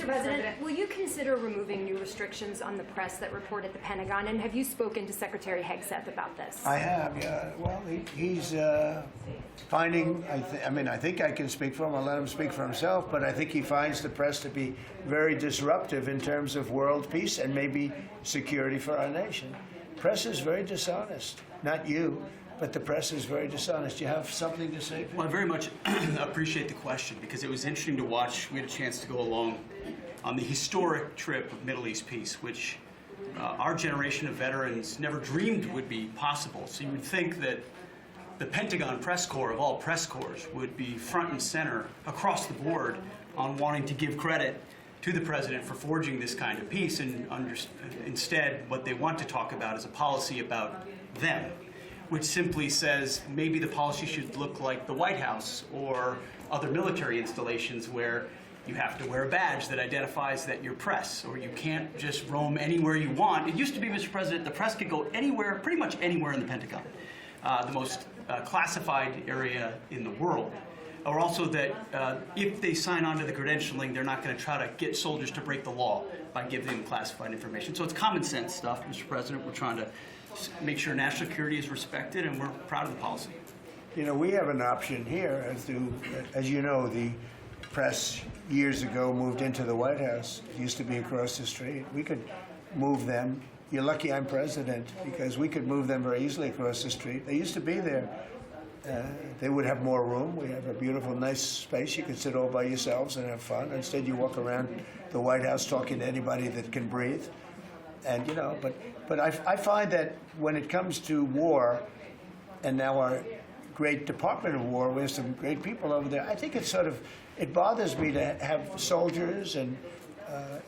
President, will you consider removing new restrictions on the press that report at the Pentagon? And have you spoken to Secretary Hegseth about this? I have, yeah. Well, he's finding, I think I can speak for him. I'll let him speak for himself, but I think he finds the press to be very disruptive in terms of world peace and maybe security for our nation. Press is very dishonest. Not you, but the press is very dishonest. Do you have something to say, Pete? Well, I very much appreciate the question because it was interesting to watch. We had a chance to go along on the historic trip of Middle East peace, which our generation of veterans never dreamed would be possible. So you would think that the Pentagon press corps, of all press corps, would be front and center across the board on wanting to give credit to the president for forging this kind of peace, and instead what they want to talk about is a policy about them, which simply says maybe the policy should look like the White House or other military installations where you have to wear a badge that identifies that you're press, or you can't just roam anywhere you want. It used to be, Mr. President, the press could go anywhere, pretty much anywhere in the Pentagon, the most classified area in the world. Or also that if they sign on to the credentialing, they're not going to try to get soldiers to break the law by giving them classified information. So it's common sense stuff, Mr. President. We're trying to make sure national security is respected, and we're proud of the policy. You know, we have an option here. As you know, the press years ago moved into the White House. It used to be across the street. We could move them. You're lucky I'm president, because we could move them very easily across the street. They used to be there. They would have more room. We have a beautiful, nice space. You could sit all by yourselves and have fun. Instead, you walk around the White House talking to anybody that can breathe. And, you know, but I find that when it comes to war, and now our great Department of War, we have some great people over there, I think it bothers me to have soldiers and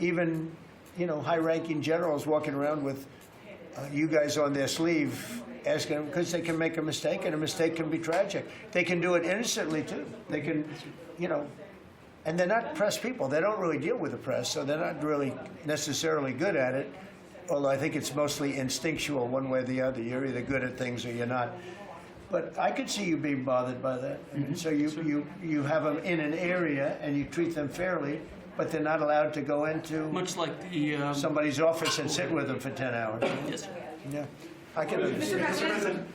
even, you know, high-ranking generals walking around with you guys on their sleeve, asking them, because they can make a mistake, and a mistake can be tragic. They can do it innocently, too. They can, you know, and they're not press people. They don't really deal with the press, so they're not really necessarily good at it, although I think it's mostly instinctual one way or the other. You're either good at things or you're not. But I could see you being bothered by that. Mm-hmm. So you have them in an area, and you treat them fairly, but they're not allowed to go into Much like the somebody's office and sit with them for 10 hours. Yes, sir. Yeah, I can understand. Mr. President,